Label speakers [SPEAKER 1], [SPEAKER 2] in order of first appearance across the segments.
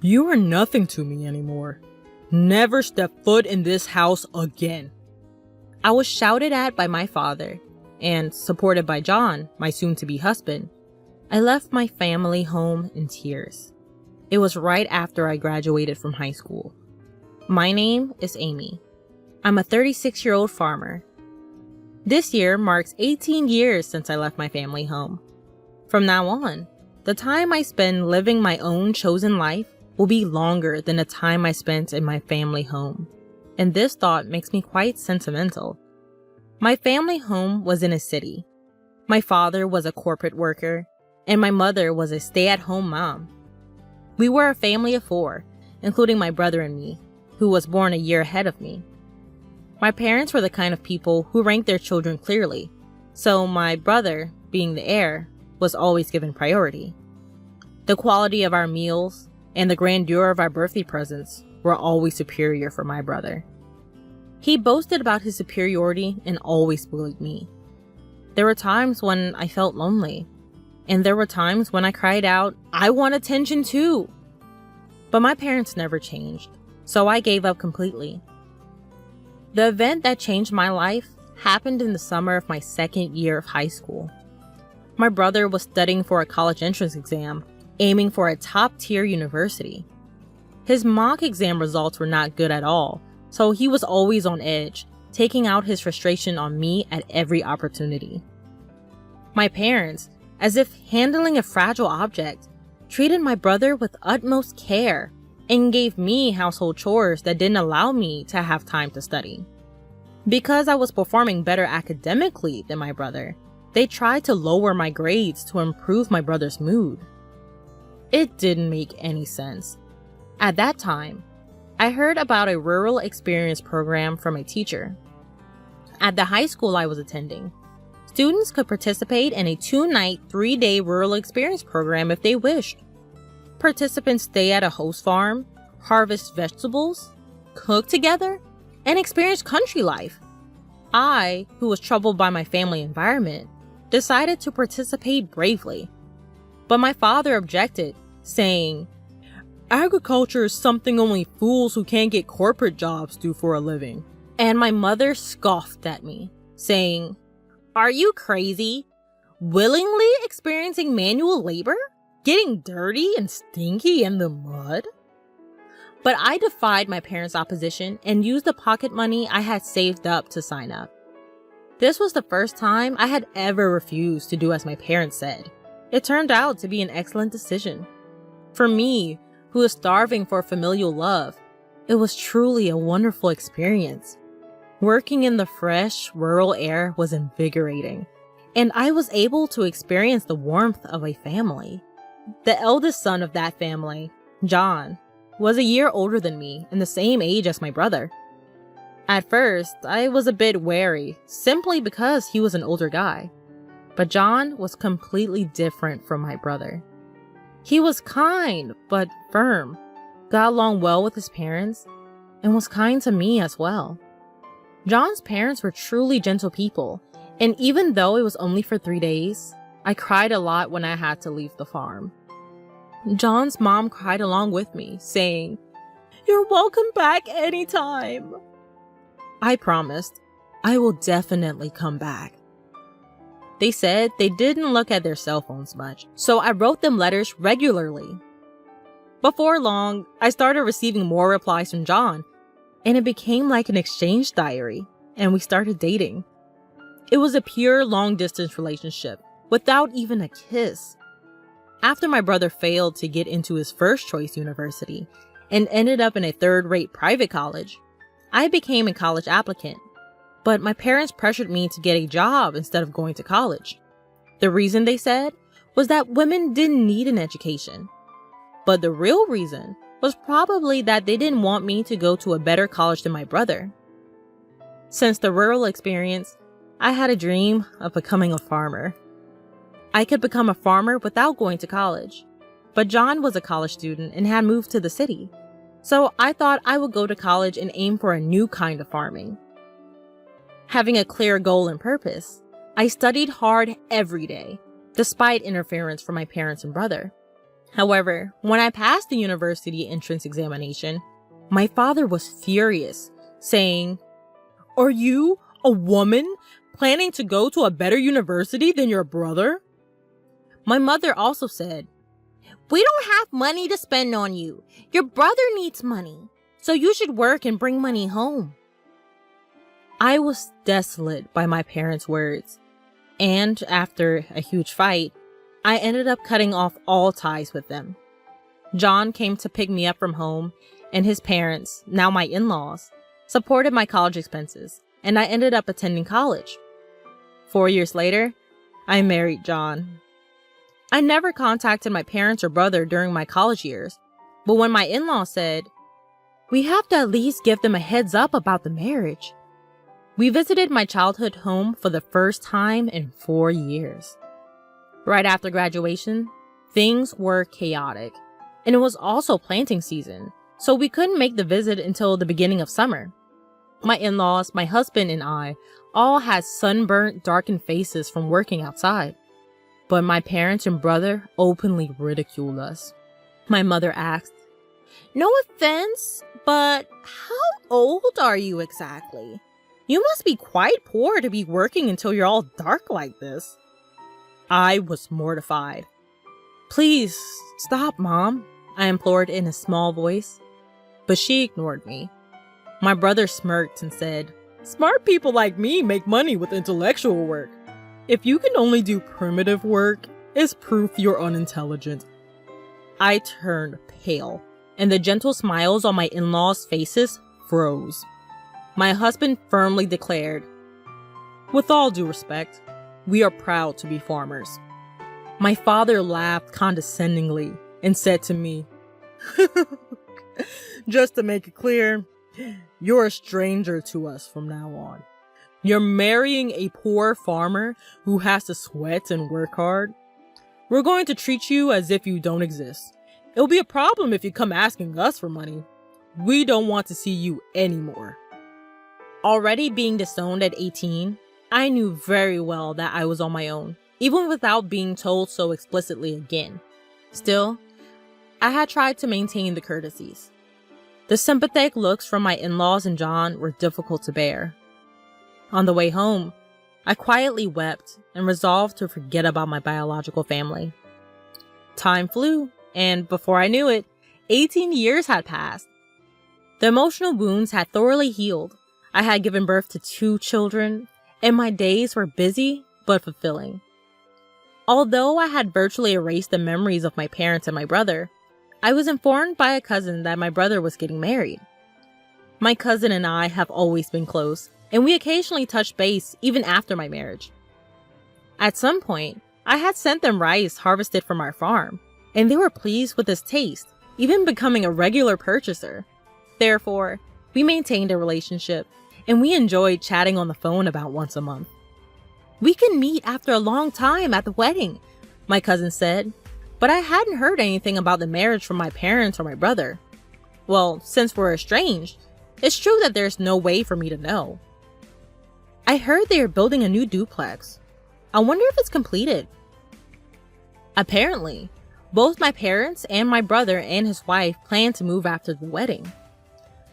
[SPEAKER 1] You are nothing to me anymore. Never step foot in this house again. I was shouted at by my father, and supported by John, my soon-to-be husband. I left my family home in tears. It was right after I graduated from high school. My name is Amy. I'm a 36-year-old farmer. This year marks 18 years since I left my family home. From now on, the time I spend living my own chosen life will be longer than the time I spent in my family home. And this thought makes me quite sentimental. My family home was in a city. My father was a corporate worker, and my mother was a stay-at-home mom. We were a family of 4, including my brother and me, who was born a year ahead of me. My parents were the kind of people who ranked their children clearly, so my brother, being the heir, was always given priority. The quality of our meals and the grandeur of our birthday presents were always superior for my brother. He boasted about his superiority and always bullied me. There were times when I felt lonely, and there were times when I cried out, "I want attention too!" But my parents never changed, so I gave up completely. The event that changed my life happened in the summer of my second year of high school. My brother was studying for a college entrance exam, aiming for a top-tier university. His mock exam results were not good at all, so he was always on edge, taking out his frustration on me at every opportunity. My parents, as if handling a fragile object, treated my brother with utmost care and gave me household chores that didn't allow me to have time to study. Because I was performing better academically than my brother, they tried to lower my grades to improve my brother's mood. It didn't make any sense. At that time, I heard about a rural experience program from a teacher. At the high school I was attending, students could participate in a 2-night, 3-day rural experience program if they wished. Participants stay at a host farm, harvest vegetables, cook together, and experience country life. I, who was troubled by my family environment, decided to participate bravely. But my father objected, saying, "Agriculture is something only fools who can't get corporate jobs do for a living." And my mother scoffed at me, saying, "Are you crazy? Willingly experiencing manual labor? Getting dirty and stinky in the mud?" But I defied my parents' opposition and used the pocket money I had saved up to sign up. This was the first time I had ever refused to do as my parents said. It turned out to be an excellent decision. For me, who was starving for familial love, it was truly a wonderful experience. Working in the fresh, rural air was invigorating, and I was able to experience the warmth of a family. The eldest son of that family, John, was a year older than me and the same age as my brother. At first, I was a bit wary, simply because he was an older guy. But John was completely different from my brother. He was kind, but firm, got along well with his parents, and was kind to me as well. John's parents were truly gentle people, and even though it was only for 3 days, I cried a lot when I had to leave the farm. John's mom cried along with me, saying, "You're welcome back anytime." I promised, I will definitely come back. They said they didn't look at their cell phones much, so I wrote them letters regularly. Before long, I started receiving more replies from John, and it became like an exchange diary, and we started dating. It was a pure long-distance relationship, without even a kiss. After my brother failed to get into his first choice university, and ended up in a third-rate private college, I became a college applicant. But my parents pressured me to get a job instead of going to college. The reason, they said, was that women didn't need an education. But the real reason was probably that they didn't want me to go to a better college than my brother. Since the rural experience, I had a dream of becoming a farmer. I could become a farmer without going to college. But John was a college student and had moved to the city. So I thought I would go to college and aim for a new kind of farming. Having a clear goal and purpose, I studied hard every day, despite interference from my parents and brother. However, when I passed the university entrance examination, my father was furious, saying, "Are you, a woman, planning to go to a better university than your brother?" My mother also said, "We don't have money to spend on you. Your brother needs money, so you should work and bring money home." I was desolate by my parents' words, and after a huge fight, I ended up cutting off all ties with them. John came to pick me up from home, and his parents, now my in-laws, supported my college expenses, and I ended up attending college. 4 years later, I married John. I never contacted my parents or brother during my college years, but when my in-laws said, "We have to at least give them a heads up about the marriage," we visited my childhood home for the first time in 4 years. Right after graduation, things were chaotic, and it was also planting season, so we couldn't make the visit until the beginning of summer. My in-laws, my husband, and I all had sunburnt, darkened faces from working outside, but my parents and brother openly ridiculed us. My mother asked, "No offense, but how old are you exactly? You must be quite poor to be working until you're all dark like this." I was mortified. "Please, stop, Mom," I implored in a small voice. But she ignored me. My brother smirked and said, "Smart people like me make money with intellectual work. If you can only do primitive work, it's proof you're unintelligent." I turned pale, and the gentle smiles on my in-laws' faces froze. My husband firmly declared, "With all due respect, we are proud to be farmers." My father laughed condescendingly and said to me, "Just to make it clear, you're a stranger to us from now on. You're marrying a poor farmer who has to sweat and work hard. We're going to treat you as if you don't exist. It'll be a problem if you come asking us for money. We don't want to see you anymore." Already being disowned at 18, I knew very well that I was on my own, even without being told so explicitly again. Still, I had tried to maintain the courtesies. The sympathetic looks from my in-laws and John were difficult to bear. On the way home, I quietly wept and resolved to forget about my biological family. Time flew, and before I knew it, 18 years had passed. The emotional wounds had thoroughly healed. I had given birth to 2 children, and my days were busy but fulfilling. Although I had virtually erased the memories of my parents and my brother, I was informed by a cousin that my brother was getting married. My cousin and I have always been close, and we occasionally touched base even after my marriage. At some point, I had sent them rice harvested from our farm, and they were pleased with its taste, even becoming a regular purchaser. Therefore, we maintained a relationship, and we enjoyed chatting on the phone about once a month. "We can meet after a long time at the wedding," my cousin said, but I hadn't heard anything about the marriage from my parents or my brother. Well, since we're estranged, it's true that there's no way for me to know. "I heard they are building a new duplex. I wonder if it's completed." Apparently, both my parents and my brother and his wife planned to move after the wedding.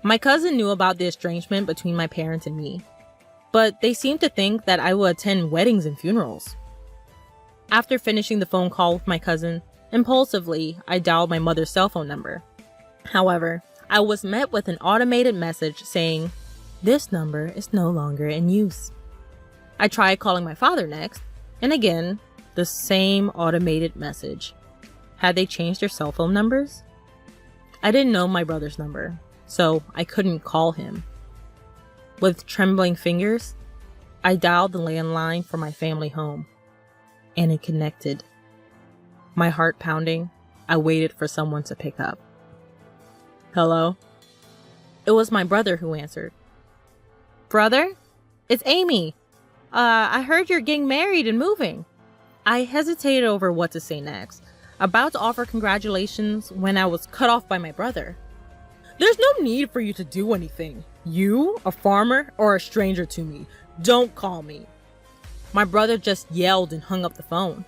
[SPEAKER 1] My cousin knew about the estrangement between my parents and me, but they seemed to think that I would attend weddings and funerals. After finishing the phone call with my cousin, impulsively, I dialed my mother's cell phone number. However, I was met with an automated message saying, "This number is no longer in use." I tried calling my father next, and again, the same automated message. Had they changed their cell phone numbers? I didn't know my brother's number, so I couldn't call him. With trembling fingers, I dialed the landline for my family home, and it connected. My heart pounding, I waited for someone to pick up. "Hello?" It was my brother who answered. "Brother? It's Amy. I heard you're getting married and moving." I hesitated over what to say next, about to offer congratulations when I was cut off by my brother. "There's no need for you to do anything. You, a farmer, are a stranger to me. Don't call me." My brother just yelled and hung up the phone.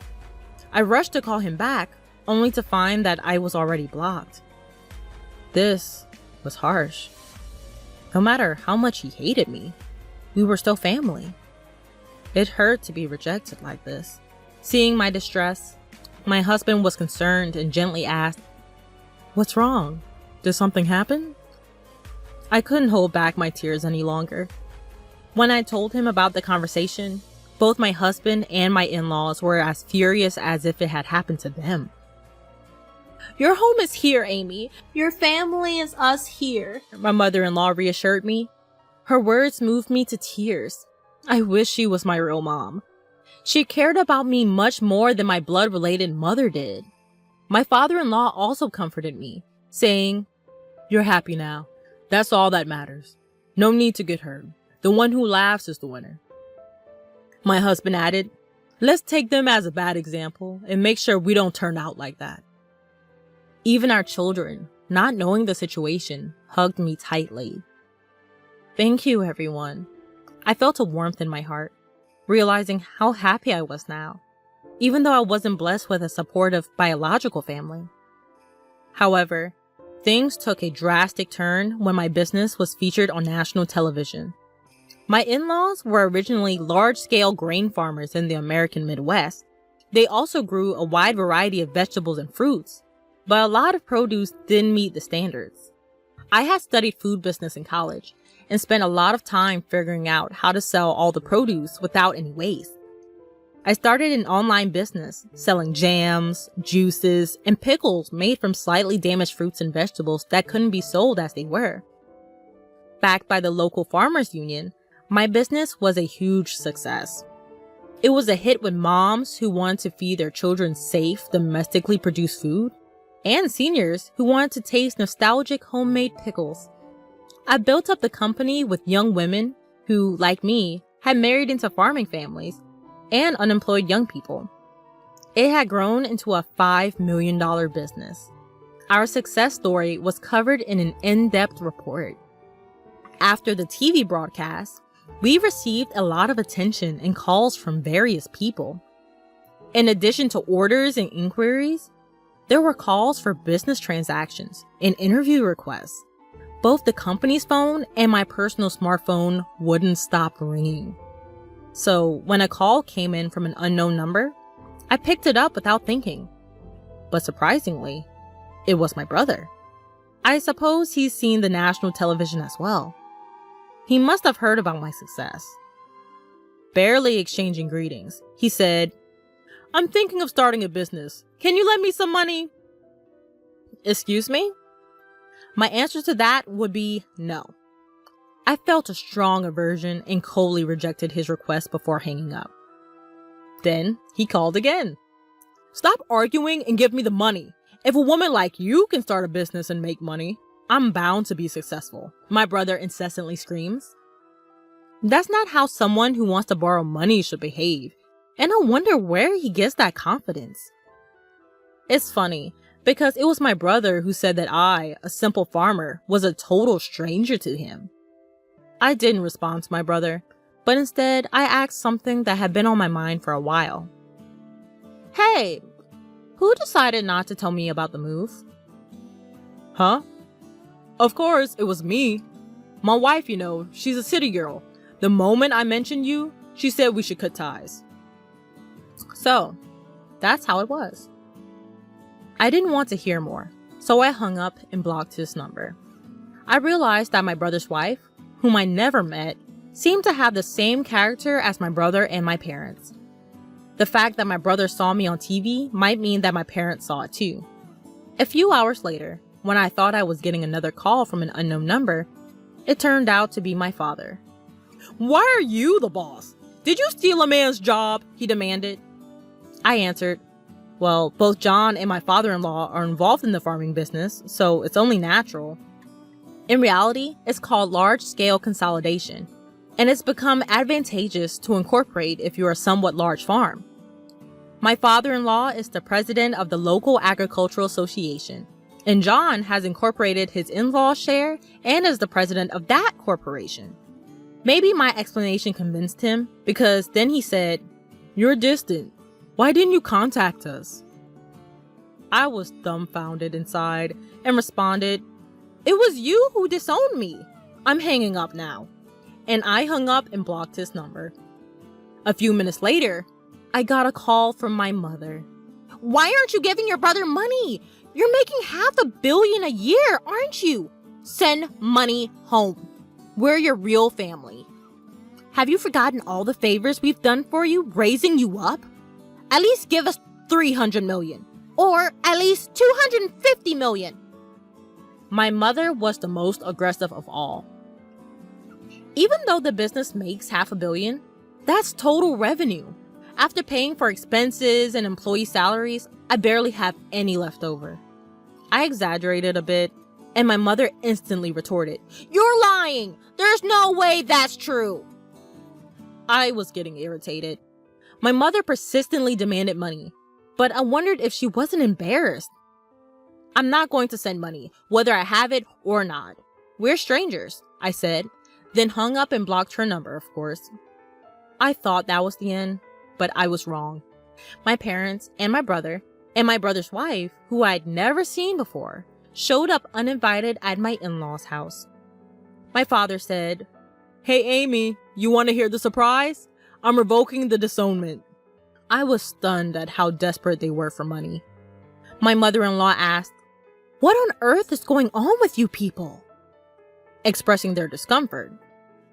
[SPEAKER 1] I rushed to call him back, only to find that I was already blocked. This was harsh. No matter how much he hated me, we were still family. It hurt to be rejected like this. Seeing my distress, my husband was concerned and gently asked, "What's wrong? Did something happen?" I couldn't hold back my tears any longer. When I told him about the conversation, both my husband and my in-laws were as furious as if it had happened to them. "Your home is here, Amy. Your family is us here," my mother-in-law reassured me. Her words moved me to tears. I wish she was my real mom. She cared about me much more than my blood-related mother did. My father-in-law also comforted me, saying, "You're happy now. That's all that matters. No need to get hurt. The one who laughs is the winner." My husband added, "Let's take them as a bad example and make sure we don't turn out like that." Even our children, not knowing the situation, hugged me tightly. Thank you, everyone. I felt a warmth in my heart, realizing how happy I was now, even though I wasn't blessed with a supportive biological family. However, things took a drastic turn when my business was featured on national television. My in-laws were originally large-scale grain farmers in the American Midwest. They also grew a wide variety of vegetables and fruits, but a lot of produce didn't meet the standards. I had studied food business in college and spent a lot of time figuring out how to sell all the produce without any waste. I started an online business selling jams, juices, and pickles made from slightly damaged fruits and vegetables that couldn't be sold as they were. Backed by the local farmers union, my business was a huge success. It was a hit with moms who wanted to feed their children safe, domestically produced food, and seniors who wanted to taste nostalgic homemade pickles. I built up the company with young women who, like me, had married into farming families and unemployed young people. It had grown into a $5 million business. Our success story was covered in an in-depth report. After the TV broadcast, we received a lot of attention and calls from various people. In addition to orders and inquiries, there were calls for business transactions and interview requests. Both the company's phone and my personal smartphone wouldn't stop ringing. So when a call came in from an unknown number, I picked it up without thinking. But surprisingly, it was my brother. I suppose he's seen the national television as well. He must have heard about my success. Barely exchanging greetings, he said, "I'm thinking of starting a business. Can you lend me some money?" Excuse me? My answer to that would be no. I felt a strong aversion and coldly rejected his request before hanging up. Then he called again. "Stop arguing and give me the money. If a woman like you can start a business and make money, I'm bound to be successful," my brother incessantly screams. That's not how someone who wants to borrow money should behave, and I wonder where he gets that confidence. It's funny, because it was my brother who said that I, a simple farmer, was a total stranger to him. I didn't respond to my brother, but instead I asked something that had been on my mind for a while. "Hey, who decided not to tell me about the move?" "Huh? Of course, it was me. My wife, she's a city girl. The moment I mentioned you, she said we should cut ties." So, that's how it was. I didn't want to hear more, so I hung up and blocked his number. I realized that my brother's wife, whom I never met, seemed to have the same character as my brother and my parents. The fact that my brother saw me on TV might mean that my parents saw it too. A few hours later, when I thought I was getting another call from an unknown number, it turned out to be my father. "Why are you the boss? Did you steal a man's job?" he demanded. I answered, "Well, both John and my father-in-law are involved in the farming business, so it's only natural." In reality, it's called large-scale consolidation, and it's become advantageous to incorporate if you're a somewhat large farm. My father-in-law is the president of the local agricultural association, and John has incorporated his in-law's share and is the president of that corporation. Maybe my explanation convinced him, because then he said, "You're distant. Why didn't you contact us?" I was dumbfounded inside and responded, "It was you who disowned me. I'm hanging up now." And I hung up and blocked his number. A few minutes later, I got a call from my mother. "Why aren't you giving your brother money? You're making $500 million a year, aren't you? Send money home. We're your real family. Have you forgotten all the favors we've done for you, raising you up? At least give us $300 million, or at least $250 million. My mother was the most aggressive of all. Even though the business makes $500 million, that's total revenue. After paying for expenses and employee salaries, I barely have any left over. I exaggerated a bit, and my mother instantly retorted, "You're lying! There's no way that's true!" I was getting irritated. My mother persistently demanded money, but I wondered if she wasn't embarrassed. "I'm not going to send money, whether I have it or not. We're strangers," I said, then hung up and blocked her number, of course. I thought that was the end, but I was wrong. My parents and my brother's wife, who I'd never seen before, showed up uninvited at my in-laws' house. My father said, "Hey Amy, you want to hear the surprise? I'm revoking the disownment." I was stunned at how desperate they were for money. My mother-in-law asked, "What on earth is going on with you people?" Expressing their discomfort.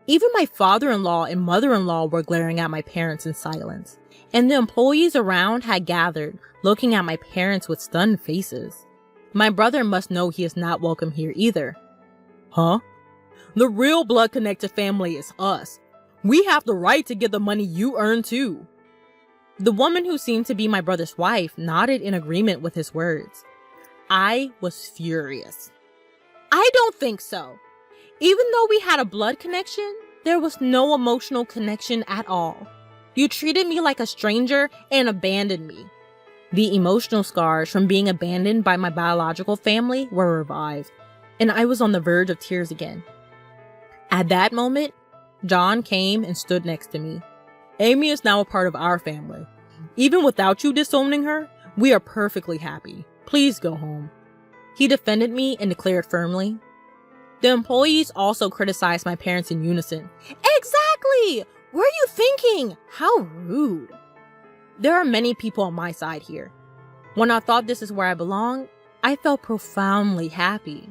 [SPEAKER 1] Even my father-in-law and mother-in-law were glaring at my parents in silence, and the employees around had gathered, looking at my parents with stunned faces. My brother must know he is not welcome here either. "Huh? The real blood-connected family is us. We have the right to get the money you earn too." The woman who seemed to be my brother's wife nodded in agreement with his words. I was furious. "I don't think so. Even though we had a blood connection, there was no emotional connection at all. You treated me like a stranger and abandoned me." The emotional scars from being abandoned by my biological family were revived, and I was on the verge of tears again. At that moment, John came and stood next to me. "Amy is now a part of our family. Even without you disowning her, we are perfectly happy. Please go home." He defended me and declared firmly. The employees also criticized my parents in unison. "Exactly! What are you thinking? How rude." There are many people on my side here. When I thought this is where I belong, I felt profoundly happy.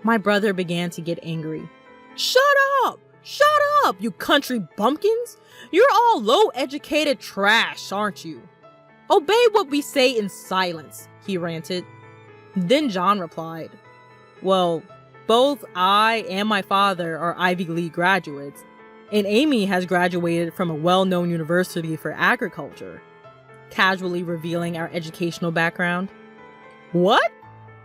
[SPEAKER 1] My brother began to get angry. "Shut up! Shut up, you country bumpkins! You're all low-educated trash, aren't you? Obey what we say in silence," he ranted. Then John replied, "Well, both I and my father are Ivy League graduates, and Amy has graduated from a well-known university for agriculture," casually revealing our educational background. "What?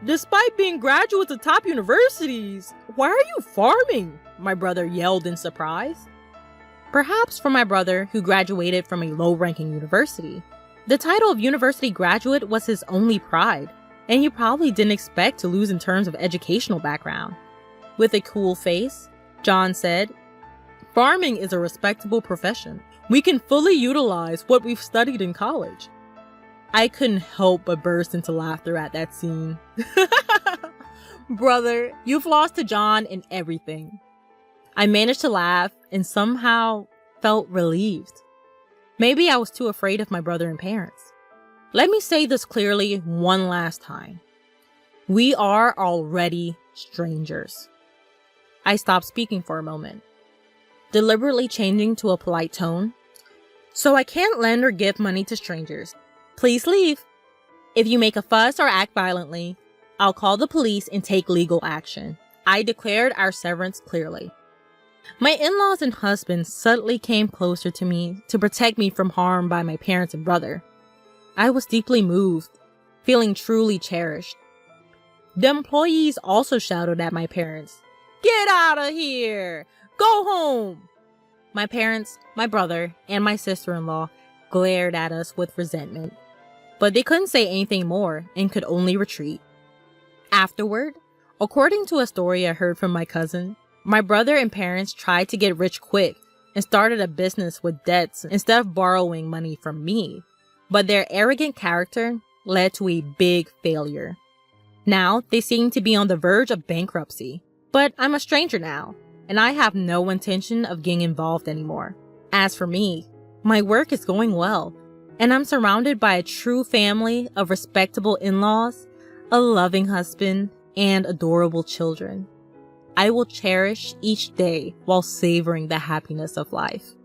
[SPEAKER 1] Despite being graduates of top universities, why are you farming?" my brother yelled in surprise. Perhaps for my brother, who graduated from a low-ranking university, the title of university graduate was his only pride, and he probably didn't expect to lose in terms of educational background. With a cool face, John said, "Farming is a respectable profession. We can fully utilize what we've studied in college." I couldn't help but burst into laughter at that scene. Brother, you've lost to John in everything. I managed to laugh and somehow felt relieved. Maybe I was too afraid of my brother and parents. Let me say this clearly one last time. We are already strangers. I stopped speaking for a moment, deliberately changing to a polite tone. "So I can't lend or give money to strangers. Please leave. If you make a fuss or act violently, I'll call the police and take legal action." I declared our severance clearly. My in-laws and husband subtly came closer to me to protect me from harm by my parents and brother. I was deeply moved, feeling truly cherished. The employees also shouted at my parents, "Get out of here! Go home!" My parents, my brother, and my sister-in-law glared at us with resentment, but they couldn't say anything more and could only retreat. Afterward, according to a story I heard from my cousin, my brother and parents tried to get rich quick and started a business with debts instead of borrowing money from me, but their arrogant character led to a big failure. Now, they seem to be on the verge of bankruptcy. But I'm a stranger now, and I have no intention of getting involved anymore. As for me, my work is going well, and I'm surrounded by a true family of respectable in-laws, a loving husband, and adorable children. I will cherish each day while savoring the happiness of life.